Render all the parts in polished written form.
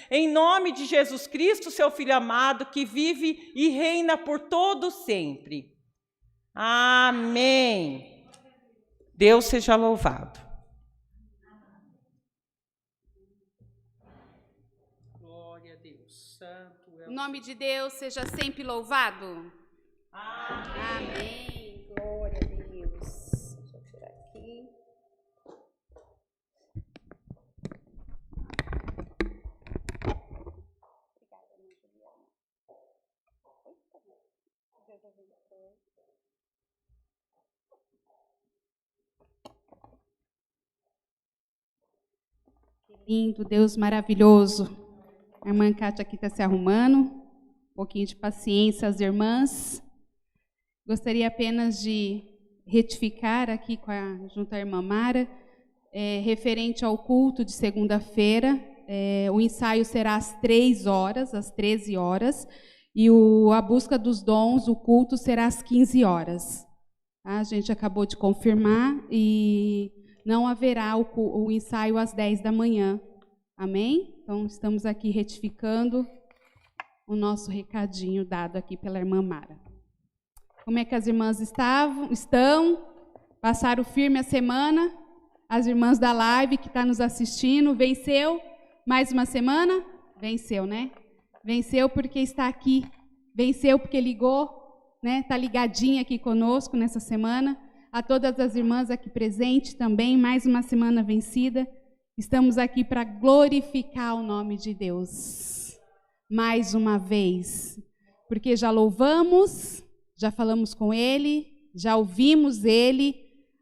em nome de Jesus Cristo, seu Filho amado, que vive e reina por todo sempre. Amém. Deus seja louvado. Glória a Deus. Santo é o nome de Deus seja sempre louvado. Amém. Amém. Glória a Deus. Deixa eu tirar aqui. Que lindo, Deus maravilhoso. A irmã Kátia aqui está se arrumando. Um pouquinho de paciência às irmãs. Gostaria apenas de retificar aqui junto à irmã Mara, referente ao culto de segunda-feira. O ensaio será às 3h, às 13h, e a busca dos dons, o culto será às 15h. Tá? A gente acabou de confirmar e não haverá o ensaio às 10 da manhã. Amém? Então, estamos aqui retificando o nosso recadinho dado aqui pela irmã Mara. Como é que as irmãs estão? Passaram firme a semana? As irmãs da live que estão nos assistindo, venceu mais uma semana? Venceu, né? Venceu porque está aqui. Venceu porque ligou, né? Está ligadinha aqui conosco nessa semana. A todas as irmãs aqui presentes também, mais uma semana vencida. Estamos aqui para glorificar o nome de Deus. Mais uma vez. Porque já louvamos, já falamos com Ele, já ouvimos Ele.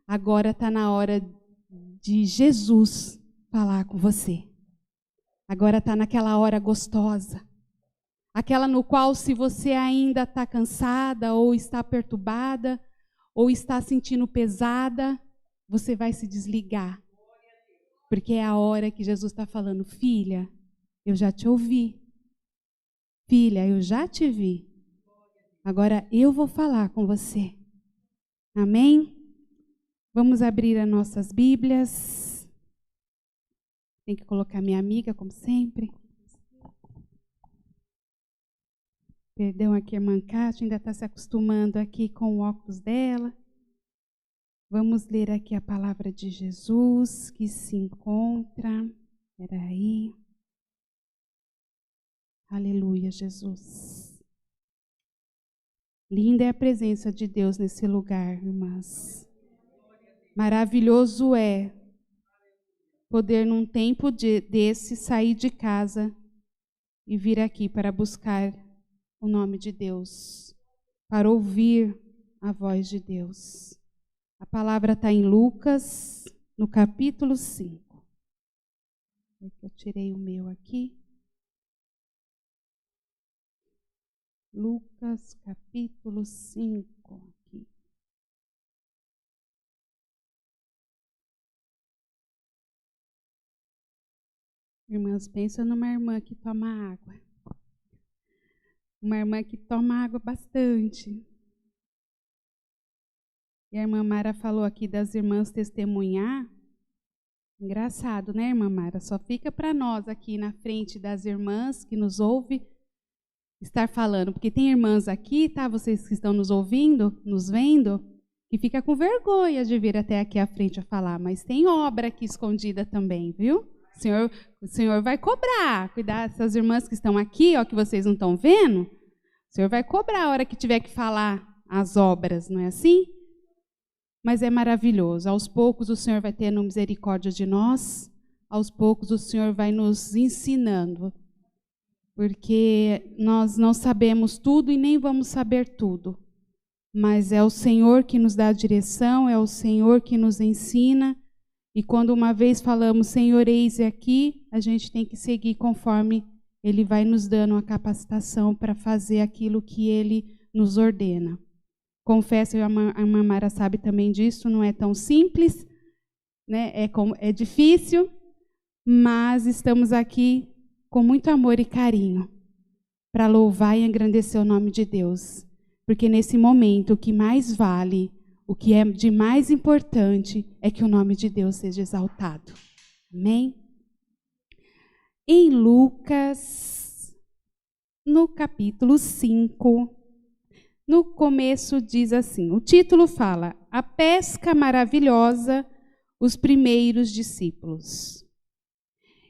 Agora está na hora de Jesus falar com você. Agora está naquela hora gostosa. Aquela no qual, se você ainda está cansada, ou está perturbada, ou está sentindo pesada, você vai se desligar. Porque é a hora que Jesus está falando, filha, eu já te ouvi. Filha, eu já te vi. Agora eu vou falar com você. Amém? Vamos abrir as nossas Bíblias. Tem que colocar minha amiga, como sempre. Perdão aqui, a irmã Kátia, ainda está se acostumando aqui com o óculos dela. Vamos ler aqui a palavra de Jesus que se encontra. Espera aí. Aleluia, Jesus. Linda é a presença de Deus nesse lugar, irmãs. Maravilhoso é poder, num tempo desse, sair de casa e vir aqui para buscar o nome de Deus, para ouvir a voz de Deus. A palavra está em Lucas, no capítulo 5. Eu tirei o meu aqui. Lucas, capítulo 5. Aqui. Irmãs, pensa numa irmã que toma água. Uma irmã que toma água bastante. E a irmã Mara falou aqui das irmãs testemunhar. Engraçado, né, irmã Mara? Só fica para nós aqui na frente das irmãs que nos ouvem estar falando. Porque tem irmãs aqui, tá? Vocês que estão nos ouvindo, nos vendo, que fica com vergonha de vir até aqui à frente a falar. Mas tem obra aqui escondida também, viu? O Senhor vai cobrar. Cuidado, essas irmãs que estão aqui, ó, que vocês não estão vendo, o Senhor vai cobrar a hora que tiver que falar as obras, não é assim? Mas é maravilhoso. Aos poucos o Senhor vai tendo misericórdia de nós, aos poucos o Senhor vai nos ensinando, porque nós não sabemos tudo e nem vamos saber tudo, mas é o Senhor que nos dá a direção, é o Senhor que nos ensina, e quando uma vez falamos, Senhor, eis aqui, a gente tem que seguir conforme Ele vai nos dando uma capacitação para fazer aquilo que Ele nos ordena. Confesso, a irmã Mara sabe também disso, não é tão simples, né? É difícil, mas estamos aqui com muito amor e carinho para louvar e engrandecer o nome de Deus. Porque nesse momento o que mais vale, o que é de mais importante é que o nome de Deus seja exaltado. Amém? em Lucas, no capítulo 5, no começo diz assim, o título fala, A Pesca Maravilhosa, os Primeiros Discípulos.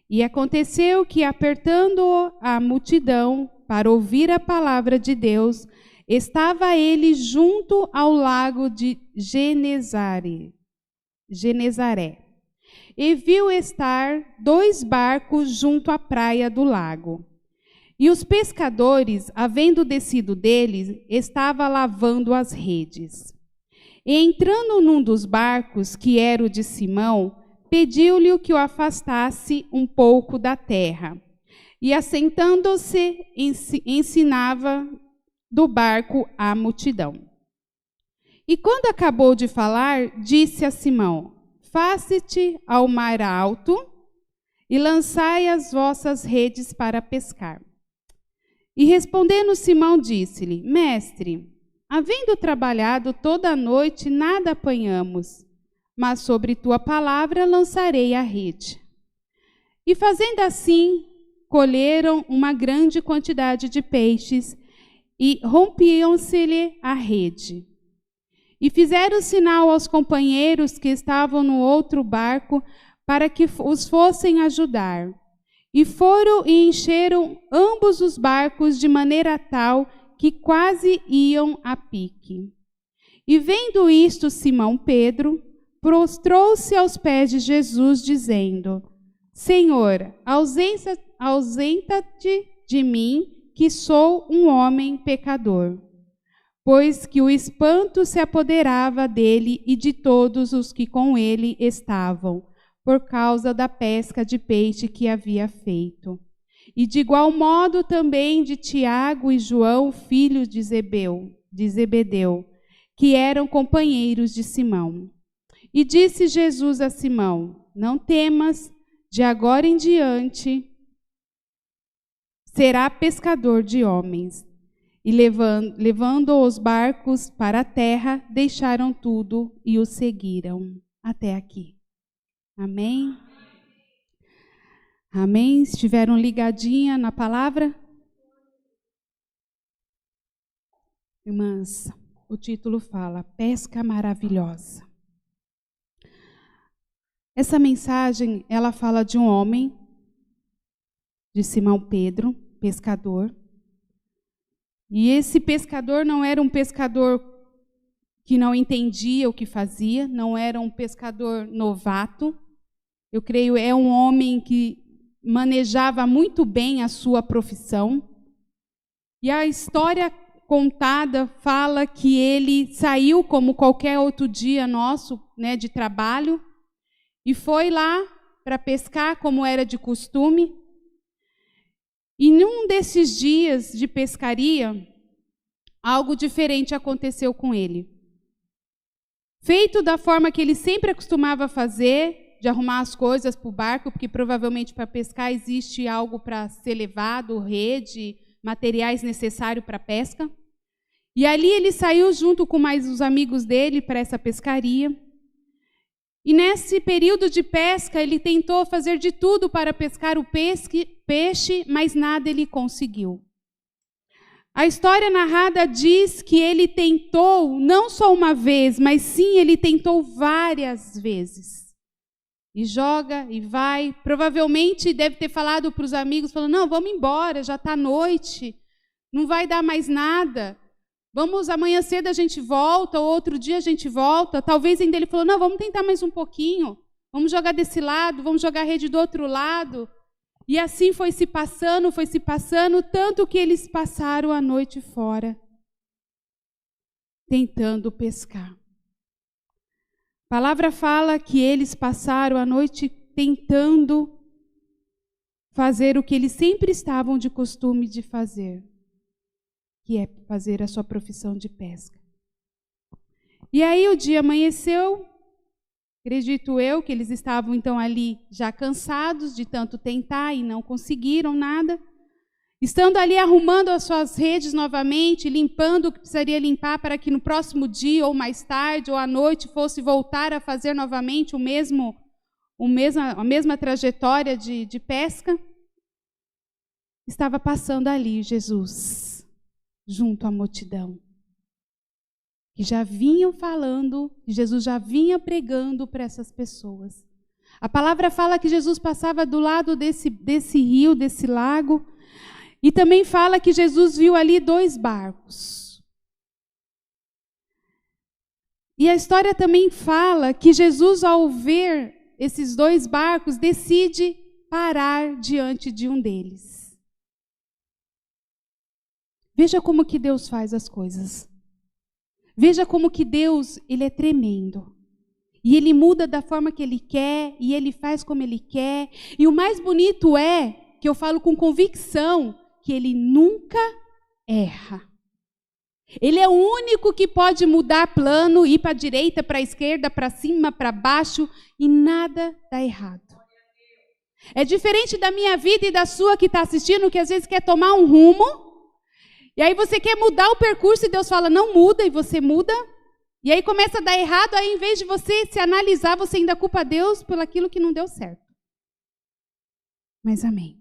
E aconteceu que, apertando a multidão para ouvir a palavra de Deus, estava ele junto ao lago de Genezaré. E viu estar 2 barcos junto à praia do lago. E os pescadores, havendo descido deles, estavam lavando as redes. E entrando num dos barcos, que era o de Simão, pediu-lhe que o afastasse um pouco da terra. E assentando-se, ensinava do barco à multidão. E quando acabou de falar, disse a Simão, faze-te ao mar alto e lançai as vossas redes para pescar. E respondendo Simão, disse-lhe, mestre, havendo trabalhado toda a noite, nada apanhamos, mas sobre tua palavra lançarei a rede. E fazendo assim, colheram uma grande quantidade de peixes e rompiam-se-lhe a rede. E fizeram sinal aos companheiros que estavam no outro barco para que os fossem ajudar. E foram e encheram ambos os barcos de maneira tal que quase iam a pique. E vendo isto, Simão Pedro prostrou-se aos pés de Jesus, dizendo, Senhor, ausenta-te de mim, que sou um homem pecador. Pois que o espanto se apoderava dele e de todos os que com ele estavam, por causa da pesca de peixe que havia feito. E de igual modo também de Tiago e João, filhos de Zebedeu, que eram companheiros de Simão. E disse Jesus a Simão, não temas, de agora em diante será pescador de homens. E levando os barcos para a terra, deixaram tudo e o seguiram. Até aqui. Amém? Amém? Estiveram ligadinha na palavra? Irmãs, o título fala, Pesca Maravilhosa. Essa mensagem, ela fala de um homem, de Simão Pedro, pescador. E esse pescador não era um pescador que não entendia o que fazia, não era um pescador novato. Eu creio, é um homem que manejava muito bem a sua profissão. E a história contada fala que ele saiu como qualquer outro dia nosso, né, de trabalho, e foi lá para pescar como era de costume. E num desses dias de pescaria, algo diferente aconteceu com ele. Feito da forma que ele sempre costumava fazer, de arrumar as coisas para o barco, porque provavelmente para pescar existe algo para ser levado, rede, materiais necessários para a pesca. E ali ele saiu junto com mais os amigos dele para essa pescaria. E nesse período de pesca, ele tentou fazer de tudo para pescar o peixe, mas nada ele conseguiu. A história narrada diz que ele tentou, não só uma vez, mas sim, ele tentou várias vezes. E joga, e vai. Provavelmente deve ter falado para os amigos, falando, não, vamos embora, já está noite, não vai dar mais nada. Vamos, amanhã cedo a gente volta, ou outro dia a gente volta. Talvez ainda ele falou, não, vamos tentar mais um pouquinho. Vamos jogar desse lado, vamos jogar a rede do outro lado. E assim foi se passando, tanto que eles passaram a noite fora, tentando pescar. A palavra fala que eles passaram a noite tentando fazer o que eles sempre estavam de costume de fazer, que é fazer a sua profissão de pesca. E aí o dia amanheceu, acredito eu que eles estavam então ali já cansados de tanto tentar e não conseguiram nada. Estando ali arrumando as suas redes novamente, limpando o que precisaria limpar para que no próximo dia ou mais tarde ou à noite fosse voltar a fazer novamente a mesma trajetória de pesca. estava passando ali Jesus, junto à multidão, que já vinham falando, que Jesus já vinha pregando para essas pessoas. A palavra fala que Jesus passava do lado desse rio, desse lago, e também fala que Jesus viu ali 2 barcos. E a história também fala que Jesus, ao ver esses 2 barcos, decide parar diante de um deles. Veja como que Deus faz as coisas. Veja como que Deus, Ele é tremendo. E Ele muda da forma que Ele quer, e Ele faz como Ele quer. E o mais bonito é, que eu falo com convicção, que Ele nunca erra. Ele é o único que pode mudar plano, ir para a direita, para a esquerda, para cima, para baixo, e nada dá errado. É diferente da minha vida e da sua que está assistindo, que às vezes quer tomar um rumo, e aí você quer mudar o percurso e Deus fala, não muda, e você muda. E aí começa a dar errado, aí em vez de você se analisar, você ainda culpa Deus por aquilo que não deu certo. Mas amém.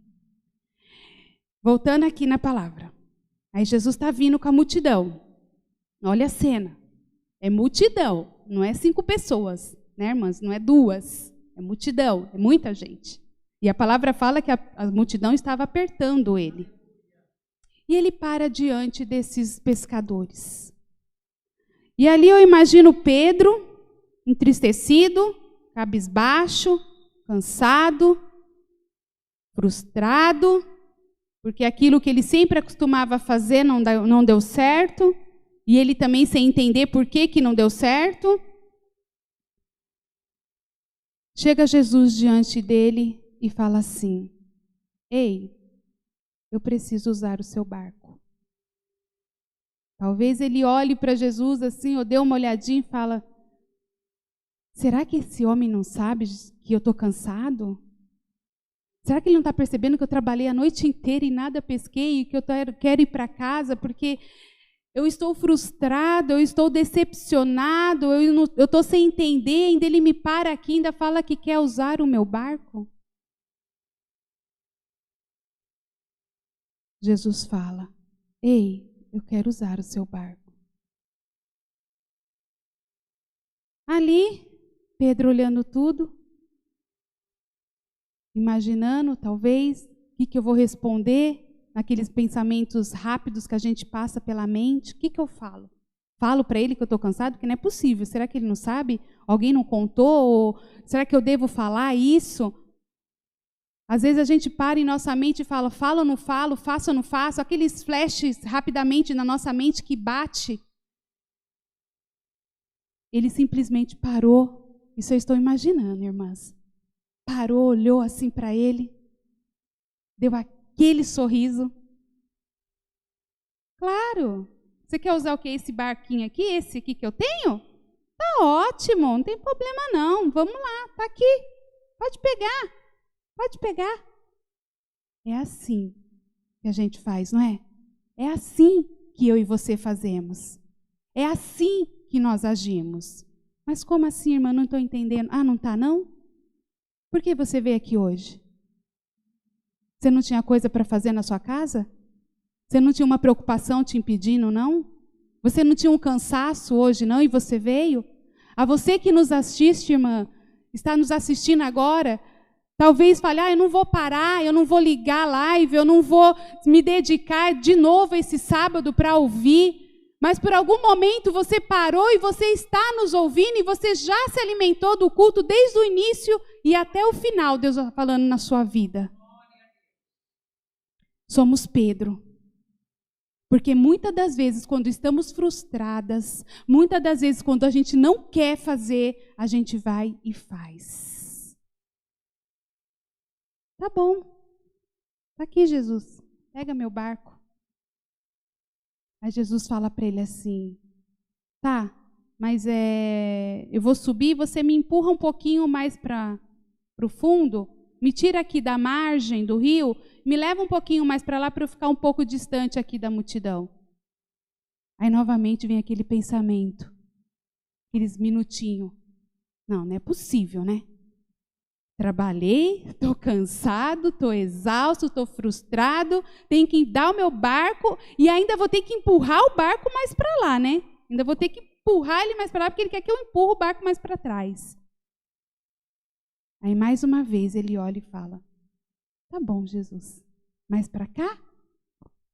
Voltando aqui na palavra. Aí Jesus está vindo com a multidão. Olha a cena. É multidão, não é 5 pessoas, né, irmãs? Não é 2. É multidão, é muita gente. E a palavra fala que a multidão estava apertando ele. E ele para diante desses pescadores. E ali eu imagino Pedro, entristecido, cabisbaixo, cansado, frustrado, porque aquilo que ele sempre acostumava fazer não deu certo, e ele também sem entender por que não deu certo. Chega Jesus diante dele e fala assim, ei, eu preciso usar o seu barco. Talvez ele olhe para Jesus assim, ou dê uma olhadinha e fala, será que esse homem não sabe que eu estou cansado? Será que ele não está percebendo que eu trabalhei a noite inteira e nada pesquei e que eu quero ir para casa porque eu estou frustrado, eu estou decepcionado, eu estou sem entender, ainda ele me para aqui e ainda fala que quer usar o meu barco? Jesus fala, ei, eu quero usar o seu barco. Ali, Pedro olhando tudo, imaginando, talvez, o que eu vou responder naqueles pensamentos rápidos que a gente passa pela mente. O que eu falo? Falo para ele que eu estou cansado? Porque não é possível. Será que ele não sabe? Alguém não contou? Ou será que eu devo falar isso? Às vezes a gente para em nossa mente e fala, falo ou não falo, faço ou não faço, aqueles flashes rapidamente na nossa mente que bate. Ele simplesmente parou. Isso eu estou imaginando, irmãs. Parou, olhou assim para ele, deu aquele sorriso. Claro, você quer usar o quê? Esse barquinho aqui, esse aqui que eu tenho? Tá ótimo, não tem problema não, vamos lá, tá aqui, pode pegar. É assim que a gente faz, não é? É assim que eu e você fazemos. É assim que nós agimos. Mas como assim, irmã? Não estou entendendo. Ah, não está não? Por que você veio aqui hoje? Você não tinha coisa para fazer na sua casa? Você não tinha uma preocupação te impedindo, não? Você não tinha um cansaço hoje, não? E você veio? A você que nos assiste, irmã, está nos assistindo agora, talvez fale, eu não vou parar, eu não vou ligar a live, eu não vou me dedicar de novo esse sábado para ouvir. Mas por algum momento você parou e você está nos ouvindo e você já se alimentou do culto desde o início e até o final, Deus está falando na sua vida. Somos Pedro. Porque muitas das vezes, quando estamos frustradas, muitas das vezes, quando a gente não quer fazer, a gente vai e faz. Tá bom. Tá aqui, Jesus. Pega meu barco. Aí Jesus fala para ele assim, tá, mas eu vou subir, você me empurra um pouquinho mais para o fundo, me tira aqui da margem do rio, me leva um pouquinho mais para lá para eu ficar um pouco distante aqui da multidão. Aí novamente vem aquele pensamento, aqueles minutinhos. Não é possível, né? Trabalhei, estou cansado, estou exausto, estou frustrado, tenho que dar o meu barco e ainda vou ter que empurrar o barco mais para lá, né? Ainda vou ter que empurrar ele mais para lá porque ele quer que eu empurre o barco mais para trás. Aí mais uma vez ele olha e fala: tá bom, Jesus, mais para cá?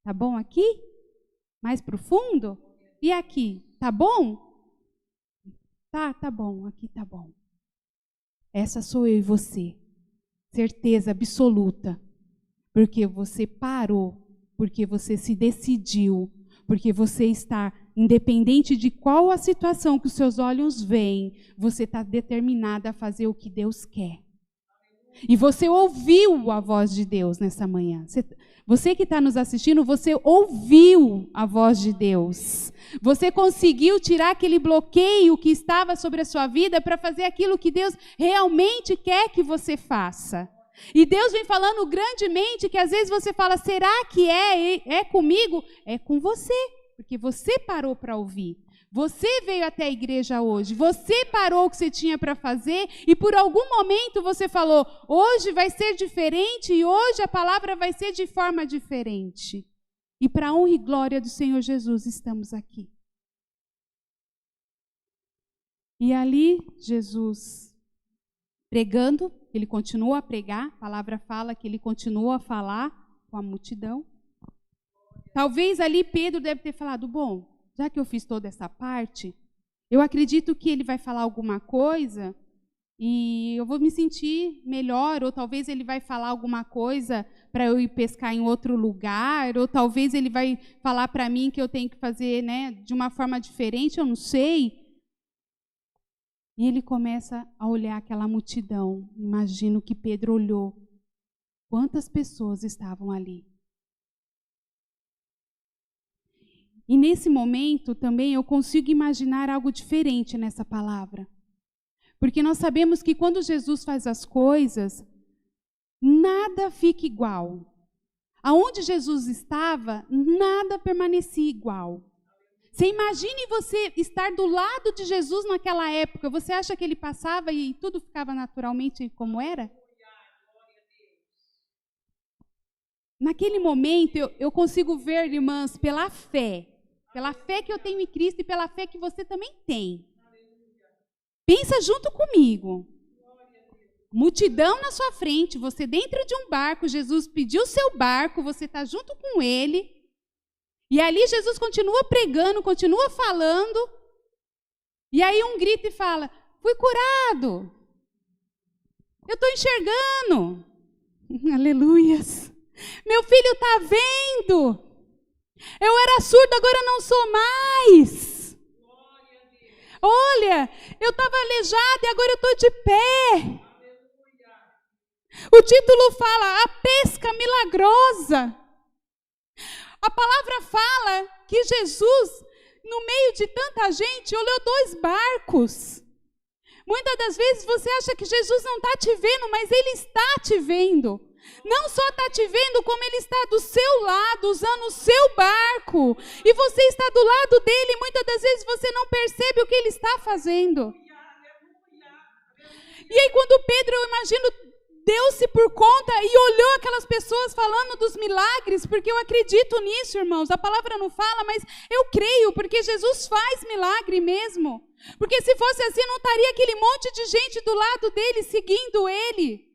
Tá bom aqui? Mais para o fundo? E aqui? Tá bom? Tá bom, aqui tá bom. Essa sou eu e você, certeza absoluta, porque você parou, porque você se decidiu, porque você está, independente de qual a situação que os seus olhos veem, você está determinada a fazer o que Deus quer. E você ouviu a voz de Deus nessa manhã. Você que está nos assistindo, você ouviu a voz de Deus. Você conseguiu tirar aquele bloqueio que estava sobre a sua vida para fazer aquilo que Deus realmente quer que você faça. E Deus vem falando grandemente que às vezes você fala: será que é comigo? É com você, porque você parou para ouvir. Você veio até a igreja hoje, você parou o que você tinha para fazer e por algum momento você falou: hoje vai ser diferente e hoje a palavra vai ser de forma diferente. E para a honra e glória do Senhor Jesus estamos aqui. E ali Jesus pregando, ele continua a pregar, a palavra fala que ele continua a falar com a multidão. Talvez ali Pedro deve ter falado: bom, já que eu fiz toda essa parte, eu acredito que ele vai falar alguma coisa e eu vou me sentir melhor, ou talvez ele vai falar alguma coisa para eu ir pescar em outro lugar, ou talvez ele vai falar para mim que eu tenho que fazer, né, de uma forma diferente, eu não sei. E ele começa a olhar aquela multidão. Imagino que Pedro olhou. Quantas pessoas estavam ali? E nesse momento também eu consigo imaginar algo diferente nessa palavra. Porque nós sabemos que quando Jesus faz as coisas, nada fica igual. Aonde Jesus estava, nada permanecia igual. Você imagine você estar do lado de Jesus naquela época. Você acha que ele passava e tudo ficava naturalmente como era? Naquele momento eu consigo ver, irmãs, pela fé que eu tenho em Cristo e pela fé que você também tem. Pensa junto comigo. Multidão na sua frente, você dentro de um barco, Jesus pediu o seu barco, você está junto com ele. E ali Jesus continua pregando, continua falando. E aí um grita e fala: fui curado. Eu estou enxergando. Aleluias. Meu filho está vendo. Eu era surdo, agora não sou mais. Olha, eu estava aleijada e agora eu estou de pé. O título fala: a pesca milagrosa. A palavra fala que Jesus, no meio de tanta gente, olhou 2 barcos. Muitas das vezes você acha que Jesus não está te vendo, mas Ele está te vendo. Não só está te vendo, como Ele está do seu lado, usando o seu barco. E você está do lado dEle, e muitas das vezes você não percebe o que Ele está fazendo. E aí quando Pedro, eu imagino, deu-se por conta e olhou aquelas pessoas falando dos milagres, porque eu acredito nisso, irmãos. A palavra não fala, mas eu creio, porque Jesus faz milagre mesmo. Porque se fosse assim, não estaria aquele monte de gente do lado dele, seguindo ele.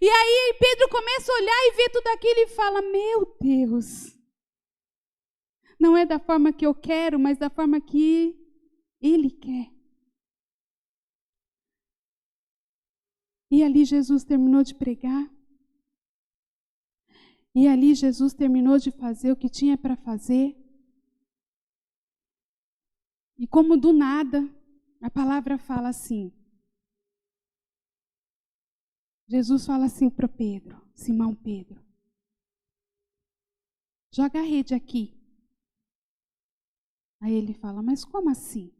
E aí Pedro começa a olhar e ver tudo aquilo e fala: meu Deus, não é da forma que eu quero, mas da forma que Ele quer. E ali Jesus terminou de pregar. E ali Jesus terminou de fazer o que tinha para fazer. E como do nada, a palavra fala assim. Jesus fala assim para Pedro, Simão Pedro: joga a rede aqui. Aí ele fala: mas como assim?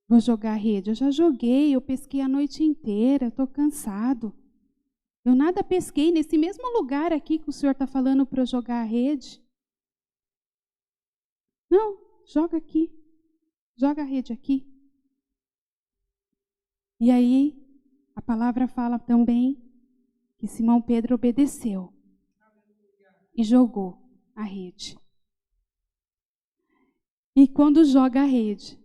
Vou jogar a rede? Eu já joguei, eu pesquei a noite inteira, estou cansado. Eu nada pesquei nesse mesmo lugar aqui que o senhor está falando para eu jogar a rede. Não, joga aqui. Joga a rede aqui. E aí, A palavra fala também que Simão Pedro obedeceu e jogou a rede. E quando joga a rede,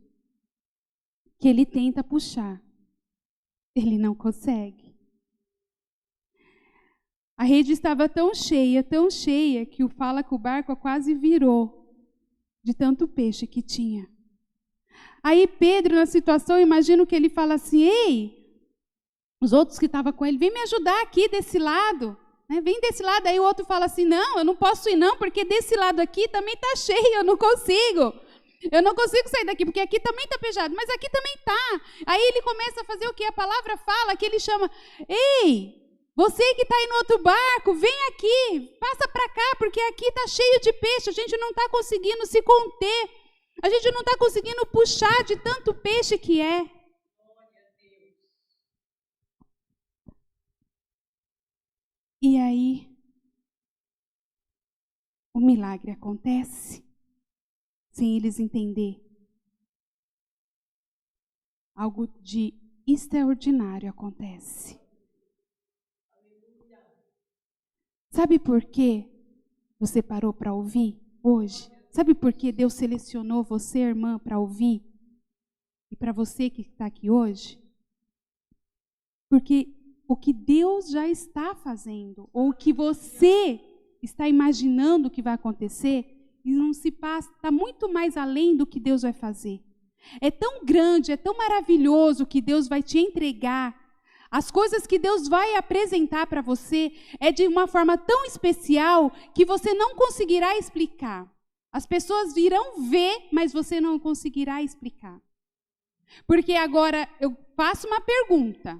que ele tenta puxar, ele não consegue. A rede estava tão cheia, que fala que o barco quase virou de tanto peixe que tinha. Aí Pedro, na situação, imagino que ele fala assim, ei, os outros que estavam com ele, vem me ajudar aqui desse lado, né? Vem desse lado. Aí o outro fala assim, não, eu não posso ir não, porque desse lado aqui também está cheio, eu não consigo sair daqui, porque aqui também está pesado, mas aqui também está. Aí ele começa a fazer o que a palavra fala, que ele chama, ei, você que está aí no outro barco, vem aqui, passa para cá, porque aqui está cheio de peixe, a gente não está conseguindo se conter, a gente não está conseguindo puxar de tanto peixe que é. E aí, o milagre acontece, sem eles entenderem. Algo de extraordinário acontece. Sabe por quê você parou para ouvir hoje? Sabe por que Deus selecionou você, irmã, para ouvir? E para você que está aqui hoje? Porque o que Deus já está fazendo, ou o que você está imaginando que vai acontecer, e não se passa, está muito mais além do que Deus vai fazer. É tão grande, é tão maravilhoso que Deus vai te entregar. As coisas que Deus vai apresentar para você é de uma forma tão especial que você não conseguirá explicar. As pessoas virão ver, mas você não conseguirá explicar. Porque agora eu faço uma pergunta.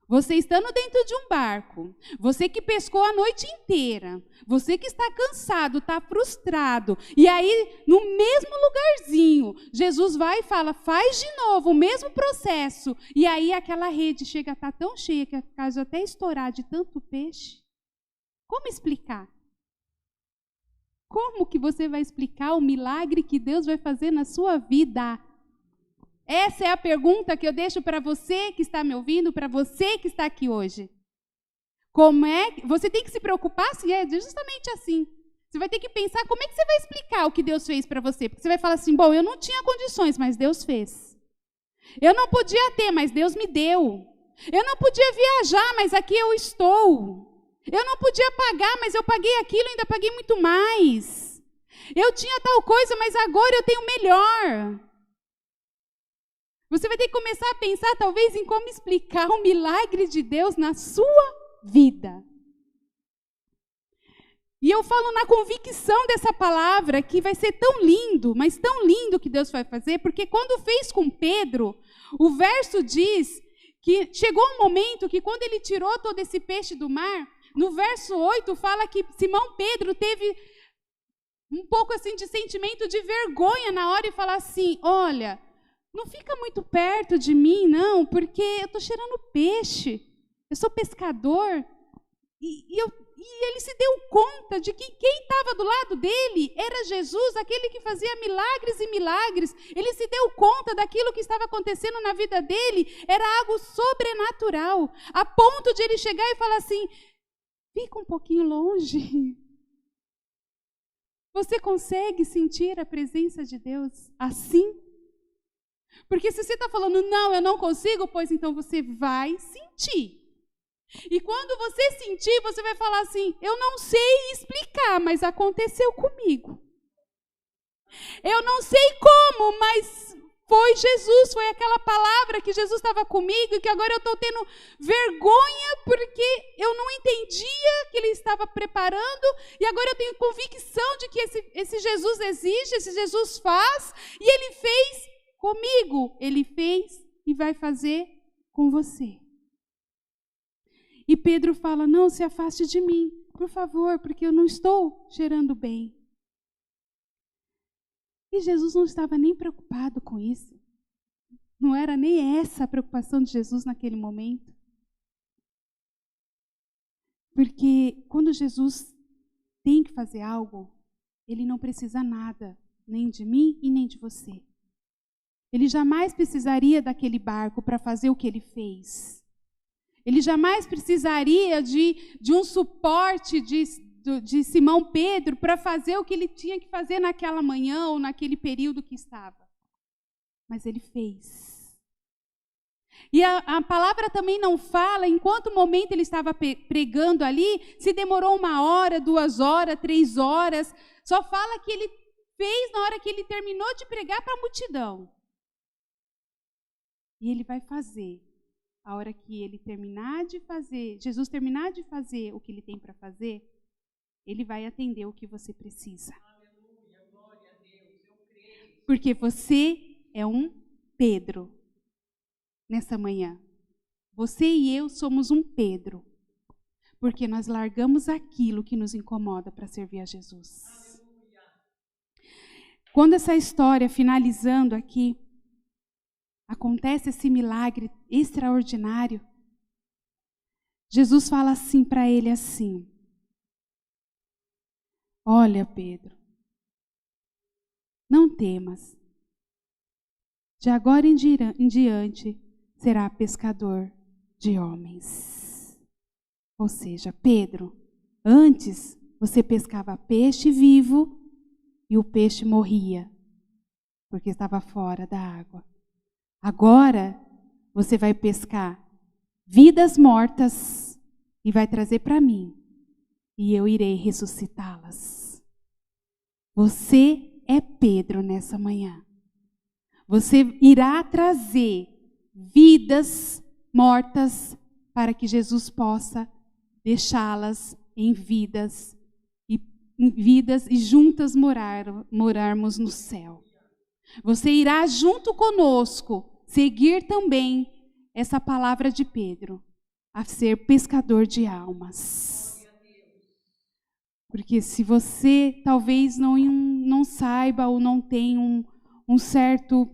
Você estando dentro de um barco, você que pescou a noite inteira, você que está cansado, está frustrado, e aí no mesmo lugarzinho, Jesus vai e fala, faz de novo o mesmo processo, e aí aquela rede chega a estar tão cheia que caso até estourar de tanto peixe. Como explicar? Como que você vai explicar o milagre que Deus vai fazer na sua vida? Essa é a pergunta que eu deixo para você que está me ouvindo, para você que está aqui hoje. Como é que você tem que se preocupar se é justamente assim. Você vai ter que pensar como é que você vai explicar o que Deus fez para você. Porque você vai falar assim, bom, eu não tinha condições, mas Deus fez. Eu não podia ter, mas Deus me deu. Eu não podia viajar, mas aqui eu estou. Eu não podia pagar, mas eu paguei aquilo, ainda paguei muito mais. Eu tinha tal coisa, mas agora eu tenho melhor. Você vai ter que começar a pensar, talvez, em como explicar o milagre de Deus na sua vida. E eu falo na convicção dessa palavra, que vai ser tão lindo, mas tão lindo que Deus vai fazer, porque quando fez com Pedro, o verso diz que chegou um momento que quando ele tirou todo esse peixe do mar, no verso 8 fala que Simão Pedro teve um pouco assim de sentimento de vergonha na hora e falar assim, olha, não fica muito perto de mim, não, porque eu estou cheirando peixe. Eu sou pescador. E ele se deu conta de que quem estava do lado dele era Jesus, aquele que fazia milagres e milagres. Ele se deu conta daquilo que estava acontecendo na vida dele. Era algo sobrenatural. A ponto de ele chegar e falar assim, fica um pouquinho longe. Você consegue sentir a presença de Deus assim? Porque se você está falando, não, eu não consigo, pois então você vai sentir. E quando você sentir, você vai falar assim, eu não sei explicar, mas aconteceu comigo. Eu não sei como, mas foi Jesus, foi aquela palavra que Jesus estava comigo e que agora eu estou tendo vergonha porque eu não entendia que Ele estava preparando e agora eu tenho convicção de que esse Jesus existe, esse Jesus faz e Ele fez comigo, Ele fez e vai fazer com você. E Pedro fala, não, se afaste de mim, por favor, porque eu não estou cheirando bem. E Jesus não estava nem preocupado com isso. Não era nem essa a preocupação de Jesus naquele momento. Porque quando Jesus tem que fazer algo, Ele não precisa nada, nem de mim e nem de você. Ele jamais precisaria daquele barco para fazer o que Ele fez. Ele jamais precisaria de um suporte de Simão Pedro para fazer o que ele tinha que fazer naquela manhã ou naquele período que estava. Mas ele fez. E a palavra também não fala em quanto momento ele estava pregando ali, se demorou 1 hora, 2 horas, 3 horas. Só fala que ele fez na hora que ele terminou de pregar para a multidão. E ele vai fazer. A hora que ele terminar de fazer, Jesus terminar de fazer o que ele tem para fazer, ele vai atender o que você precisa. Porque você é um Pedro. Nessa manhã, você e eu somos um Pedro, porque nós largamos aquilo que nos incomoda para servir a Jesus. Quando essa história, finalizando aqui, acontece esse milagre extraordinário, Jesus fala assim para ele assim: olha, Pedro, não temas, de agora em diante será pescador de homens. Ou seja, Pedro, antes você pescava peixe vivo e o peixe morria, porque estava fora da água. Agora você vai pescar vidas mortas e vai trazer para mim, e eu irei ressuscitá-las. Você é Pedro nessa manhã. Você irá trazer vidas mortas para que Jesus possa deixá-las em vidas e juntas morarmos no céu. Você irá junto conosco seguir também essa palavra de Pedro, a ser pescador de almas. Porque se você talvez não saiba ou não tenha um certo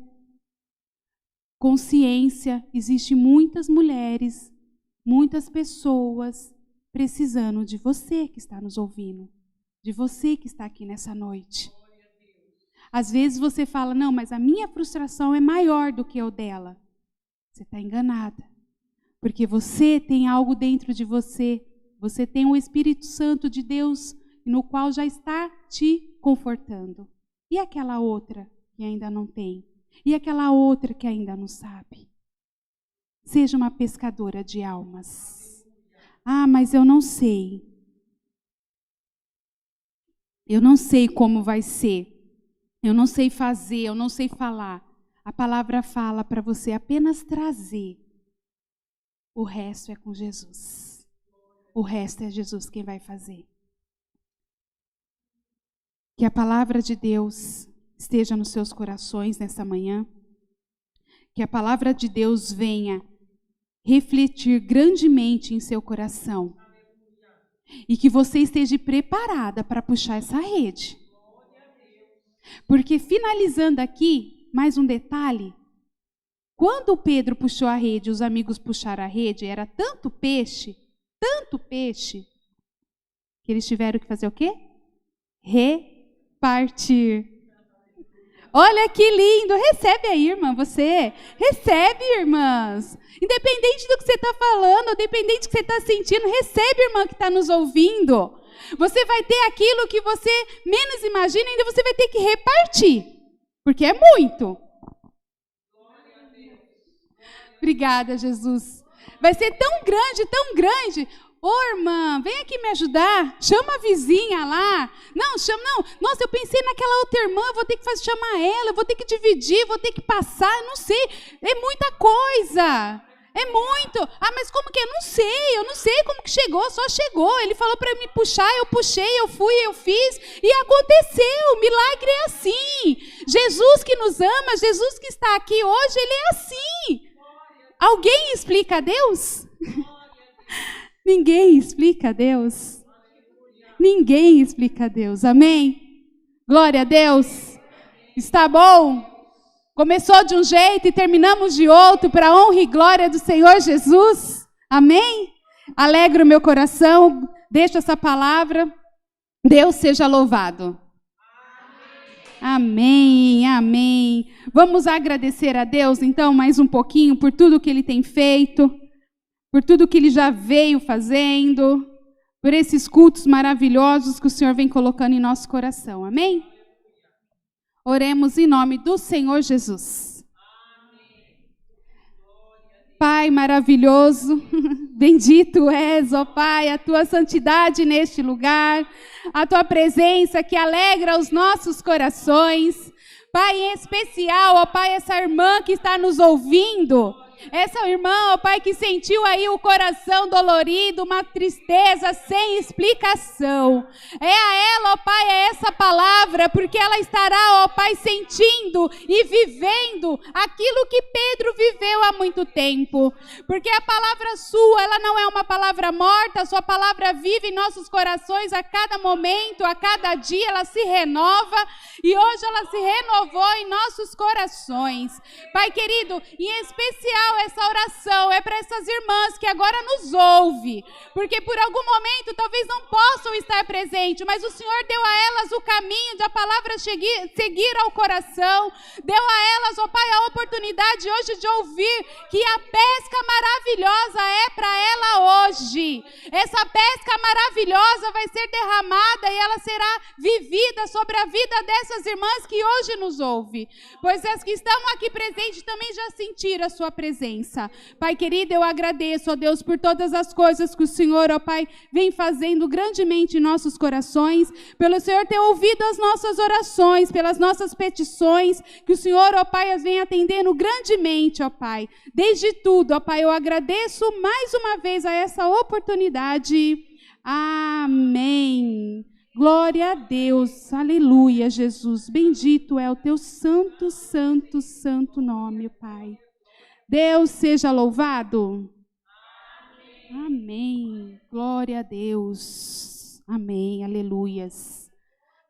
consciência, existe muitas mulheres, muitas pessoas precisando de você que está nos ouvindo, de você que está aqui nessa noite. Às vezes você fala, não, mas a minha frustração é maior do que o dela. Você está enganada, porque você tem algo dentro de você, você tem o Espírito Santo de Deus, no qual já está te confortando. E aquela outra que ainda não tem? E aquela outra que ainda não sabe? Seja uma pescadora de almas. Ah, mas eu não sei. Eu não sei como vai ser. Eu não sei fazer, eu não sei falar. A palavra fala para você apenas trazer. O resto é com Jesus. O resto é Jesus quem vai fazer. Que a palavra de Deus esteja nos seus corações nessa manhã. Que a palavra de Deus venha refletir grandemente em seu coração. E que você esteja preparada para puxar essa rede. Porque finalizando aqui, mais um detalhe. Quando Pedro puxou a rede, os amigos puxaram a rede, era tanto peixe, que eles tiveram que fazer o quê? Repartir. Olha que lindo, recebe aí, irmã, você. Recebe, irmãs. Independente do que você está falando, independente do que você está sentindo, recebe, irmã, que está nos ouvindo. Você vai ter aquilo que você menos imagina, ainda você vai ter que repartir. Porque é muito. Obrigada, Jesus. Vai ser tão grande, tão grande. Ô, irmã, vem aqui me ajudar. Chama a vizinha lá. Não. Nossa, eu pensei naquela outra irmã, vou ter que chamar ela, vou ter que dividir, vou ter que passar, não sei. É muita coisa. É muito. Ah, mas como que é? Eu não sei como que chegou, só chegou. Ele falou para me puxar, eu puxei, eu fui, eu fiz e aconteceu. O milagre é assim. Jesus que nos ama, Jesus que está aqui hoje, ele é assim. Alguém explica a Deus? Ninguém explica a Deus. Ninguém explica a Deus. Amém? Glória a Deus. Está bom? Começou de um jeito e terminamos de outro, para a honra e glória do Senhor Jesus. Amém? Alegra o meu coração. Deixo essa palavra. Deus seja louvado. Amém, amém. Vamos agradecer a Deus, então, mais um pouquinho por tudo que Ele tem feito. por tudo que Ele já veio fazendo, por esses cultos maravilhosos que o Senhor vem colocando em nosso coração. Amém? Oremos em nome do Senhor Jesus. Pai maravilhoso, bendito és, ó Pai, a Tua santidade neste lugar, a Tua presença que alegra os nossos corações. Pai, em especial, ó Pai, essa irmã que está nos ouvindo, essa irmã, ó Pai, que sentiu aí o coração dolorido, uma tristeza sem explicação. É a ela, ó Pai, é essa palavra, porque ela estará, ó Pai, sentindo e vivendo aquilo que Pedro viveu há muito tempo. Porque a palavra sua, ela não é uma palavra morta, a sua palavra vive em nossos corações a cada momento, a cada dia, ela se renova, e hoje ela se renovou em nossos corações. Pai querido, em especial, essa oração é para essas irmãs que agora nos ouvem, porque por algum momento talvez não possam estar presentes, mas o Senhor deu a elas o caminho de a palavra seguir ao coração, deu a elas, ó Pai, a oportunidade hoje de ouvir que a pesca maravilhosa é para ela hoje. Essa pesca maravilhosa vai ser derramada e ela será vivida sobre a vida dessas irmãs que hoje nos ouvem, pois as que estão aqui presentes também já sentiram a sua presença. Pai querido, eu agradeço, ó Deus, por todas as coisas que o Senhor, ó Pai, vem fazendo grandemente em nossos corações, pelo Senhor ter ouvido as nossas orações, pelas nossas petições, que o Senhor, ó Pai, as vem atendendo grandemente, ó Pai. Desde tudo, ó Pai, eu agradeço mais uma vez a essa oportunidade. Amém. Glória a Deus, aleluia, Jesus. Bendito é o teu santo, santo, santo nome, Pai. Deus seja louvado. Amém. Amém. Glória a Deus. Amém. Aleluias.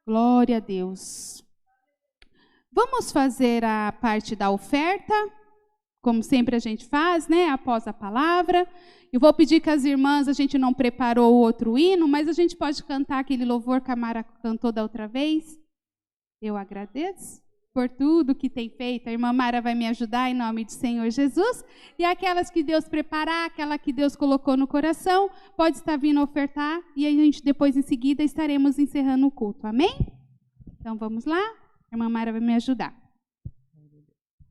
Glória a Deus. Vamos fazer a parte da oferta, como sempre a gente faz, né? Após a palavra. Eu vou pedir que as irmãs, a gente não preparou outro hino, mas a gente pode cantar aquele louvor que a Mara cantou da outra vez. Eu agradeço por tudo que tem feito. A irmã Mara vai me ajudar em nome do Senhor Jesus. E aquelas que Deus preparar, aquela que Deus colocou no coração, pode estar vindo ofertar. E a gente depois, em seguida, estaremos encerrando o culto. Amém? Então, vamos lá? A irmã Mara vai me ajudar.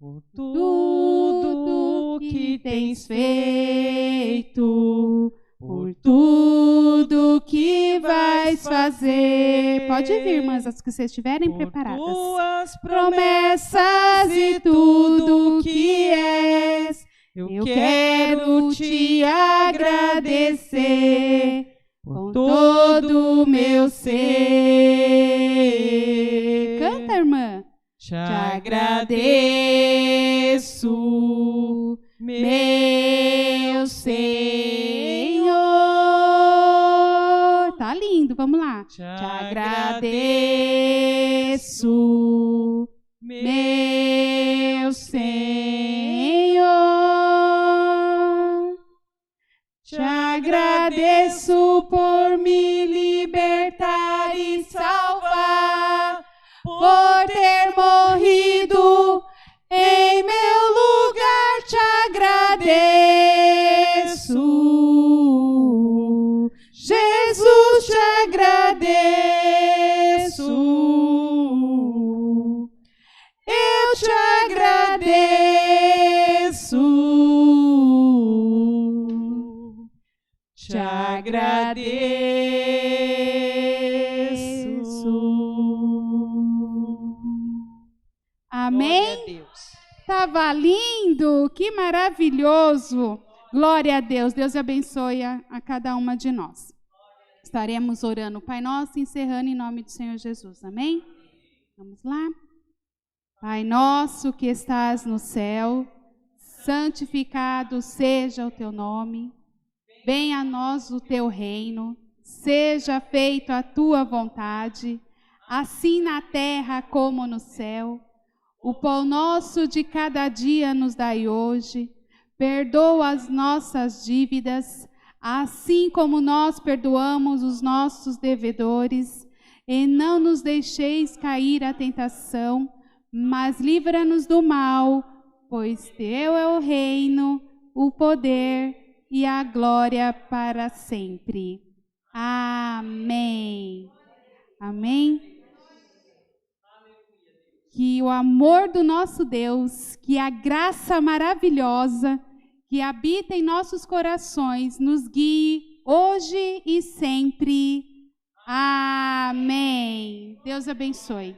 Por tudo que tens feito, por tudo que vais fazer. Pode vir, irmãs, as que vocês estiverem preparadas. Por tuas promessas e tudo que és, eu quero te agradecer com todo o meu ser. Canta, irmã. Te agradeço, meu Senhor. Tá lindo, vamos lá. Te agradeço, meu Senhor. Te agradeço por me libertar e salvar, por ter morrido em meu lugar. Te agradeço, Jesus, te agradeço. Eu te agradeço, te agradeço. Amém? Estava lindo, que maravilhoso. Glória a Deus. Deus abençoe a cada uma de nós. Estaremos orando o Pai Nosso, encerrando em nome do Senhor Jesus. Amém? Vamos lá. Pai nosso que estás no céu, santificado seja o teu nome. Venha a nós o teu reino. Seja feita a tua vontade, assim na terra como no céu. O pão nosso de cada dia nos dai hoje. Perdoa as nossas dívidas, assim como nós perdoamos os nossos devedores. E não nos deixeis cair à tentação, mas livra-nos do mal, pois teu é o reino, o poder e a glória para sempre. Amém. Amém. Que o amor do nosso Deus, que a graça maravilhosa que habita em nossos corações nos guie hoje e sempre. Amém. Deus abençoe.